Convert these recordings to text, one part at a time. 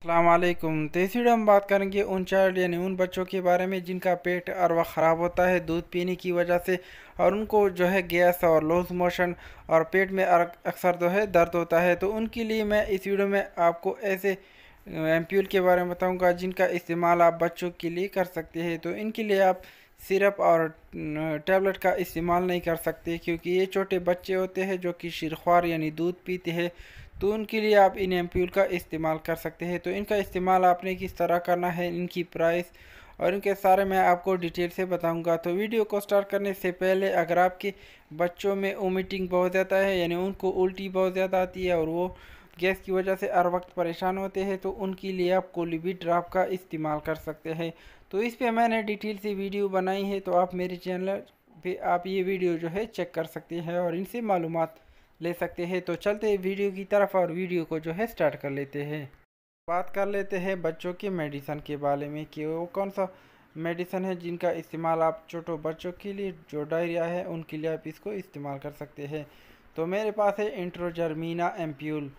अस्सलाम वालेकुम। तो इस वीडियो में बात करेंगे उन चाइल्ड यानी उन बच्चों के बारे में जिनका पेट हर वक्त ख़राब होता है दूध पीने की वजह से, और उनको जो है गैस और लूज मोशन और पेट में अक्सर जो है दर्द होता है। तो उनके लिए मैं इस वीडियो में आपको ऐसे एम्प्यूल के बारे में बताऊंगा जिनका इस्तेमाल आप बच्चों के लिए कर सकते हैं। तो इनके लिए आप सिरप और टैबलेट का इस्तेमाल नहीं कर सकते, क्योंकि ये छोटे बच्चे होते हैं जो कि शीरख्वार यानी दूध पीते हैं। तो उनके लिए आप इन एम्प्यूल का इस्तेमाल कर सकते हैं। तो इनका इस्तेमाल आपने किस तरह करना है, इनकी प्राइस और इनके सारे मैं आपको डिटेल से बताऊंगा। तो वीडियो को स्टार्ट करने से पहले, अगर आपके बच्चों में वोमिटिंग बहुत ज़्यादा है यानी उनको उल्टी बहुत ज़्यादा आती है और वो गैस की वजह से हर वक्त परेशान होते हैं, तो उनके लिए आप कोलिबी ड्राप का इस्तेमाल कर सकते हैं। तो इस पे मैंने डिटेल से वीडियो बनाई है, तो आप मेरे चैनल पे आप ये वीडियो जो है चेक कर सकते हैं और इनसे मालूमात ले सकते हैं। तो चलते हैं वीडियो की तरफ और वीडियो को जो है स्टार्ट कर लेते हैं। बात कर लेते हैं बच्चों के मेडिसन के बारे में कि वो कौन सा मेडिसन है जिनका इस्तेमाल आप छोटो बच्चों के लिए जो डायरिया है उनके लिए आप इसको इस्तेमाल कर सकते हैं। तो मेरे पास है इंट्रोजर्मिना एम्प्यूल।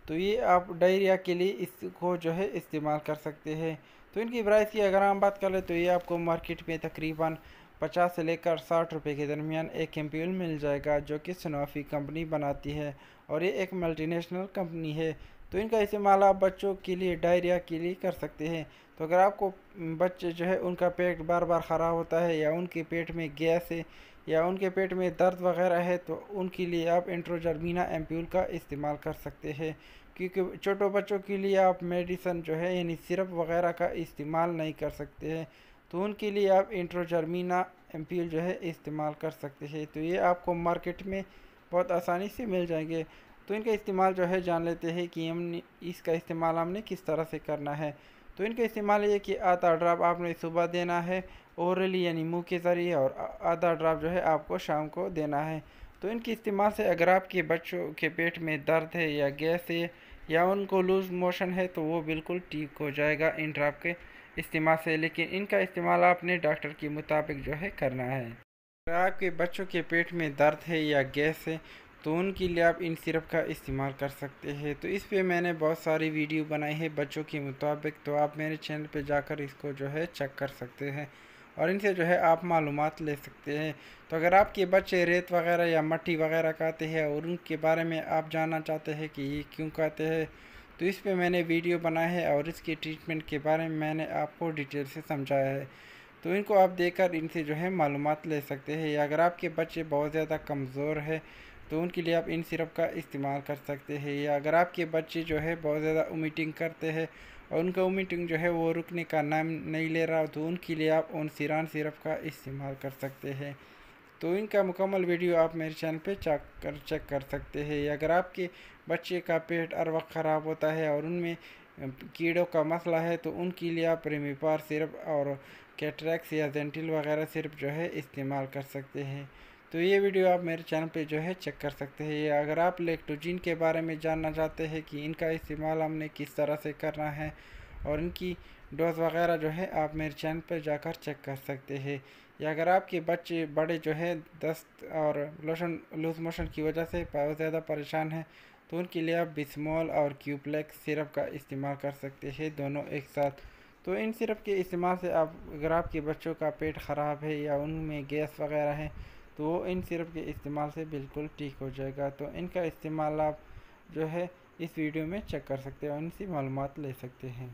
तो ये आप डायरिया के लिए इसको जो है इस्तेमाल कर सकते हैं। तो इनकी प्राइस की अगर हम बात करें तो ये आपको मार्केट में तकरीबन 50 से लेकर 60 रुपये के दरमियान एक एम्प्यूल मिल जाएगा, जो कि सनोफी कंपनी बनाती है और ये एक मल्टीनेशनल कंपनी है। तो इनका इस्तेमाल आप बच्चों के लिए डायरिया के लिए कर सकते हैं। तो अगर आपको बच्चे जो है उनका पेट बार बार ख़राब होता है या उनके पेट में गैस है या उनके पेट में दर्द वगैरह है, तो उनके लिए आप इंट्रोजर्मिना एम्प्यूल का इस्तेमाल कर सकते हैं। क्योंकि छोटो बच्चों के लिए आप मेडिसन जो है यानी सिरप वगैरह का इस्तेमाल नहीं कर सकते हैं, तो उनके लिए आप इंट्रोजर्मिना एम्प्यूल जो है इस्तेमाल कर सकते हैं। तो ये आपको मार्केट में बहुत आसानी से मिल जाएंगे। तो इनका इस्तेमाल जो है जान लेते हैं कि हमने इसका इस्तेमाल हमने किस तरह से करना है। तो इनका इस्तेमाल ये कि आधा ड्राप आपने सुबह देना है ओरली यानी मुंह के ज़रिए, और आधा ड्राप जो है आपको शाम को देना है। तो इनके इस्तेमाल से अगर आपके बच्चों के पेट में दर्द है या गैस है या उनको लूज़ मोशन है, तो वो बिल्कुल ठीक हो जाएगा इन ड्राप के इस्तेमाल से। लेकिन इनका इस्तेमाल आपने डॉक्टर के मुताबिक जो है करना है। अगर आपके बच्चों के पेट में दर्द है या गैस है, तो उनके लिए आप इन सिरप का इस्तेमाल कर सकते हैं। तो इस पे मैंने बहुत सारी वीडियो बनाई है बच्चों के मुताबिक, तो आप मेरे चैनल पे जाकर इसको जो है चेक कर सकते हैं और इनसे जो है आप मालूमात ले सकते हैं। तो अगर आपके बच्चे रेत वगैरह या मट्टी वगैरह खाते हैं और उनके बारे में आप जानना चाहते हैं कि ये क्यों खाते हैं, तो इस पे मैंने वीडियो बनाया है और इसके ट्रीटमेंट के बारे में मैंने आपको डिटेल से समझाया है। तो इनको आप देखकर इनसे जो है मालूमात ले सकते हैं। या अगर आपके बच्चे बहुत ज़्यादा कमज़ोर है, तो उनके लिए आप इन सिरप का इस्तेमाल कर सकते हैं। या अगर आपके बच्चे जो है बहुत ज़्यादा वोमिटिंग करते हैं और उनका वोमिटिंग जो है वो रुकने का नाम नहीं ले रहा, तो उनके लिए आप ओनसिरान सिरप का इस्तेमाल कर सकते हैं। तो इनका मुकम्मल वीडियो आप मेरे चैनल पे चेक कर सकते हैं। या अगर आपके बच्चे का पेट हर वक्त ख़राब होता है और उनमें कीड़ों का मसला है, तो उनके लिए आप रेमिपार सिरप और कैटरैक्स या जेंटिल वगैरह सिरप जो है इस्तेमाल कर सकते हैं। तो ये वीडियो आप मेरे चैनल पे जो है चेक कर सकते हैं। या अगर आप लेक्टोजिन के बारे में जानना चाहते हैं कि इनका इस्तेमाल हमने किस तरह से करना है और इनकी डोज वगैरह जो है आप मेरे चैनल पर जाकर चेक कर सकते हैं। या अगर आपके बच्चे बड़े जो है दस्त और लूज मोशन की वजह से बहुत ज़्यादा परेशान हैं, तो उनके लिए आप बिस्मोल और क्यूप्लेक्स सिरप का इस्तेमाल कर सकते हैं दोनों एक साथ। तो इन सिरप के इस्तेमाल से आप अगर आपके बच्चों का पेट ख़राब है या उनमें गैस वगैरह है, तो वो इन सिरप के इस्तेमाल से बिल्कुल ठीक हो जाएगा। तो इनका इस्तेमाल आप जो है इस वीडियो में चेक कर सकते हैं और इनसे मालूमात ले सकते हैं।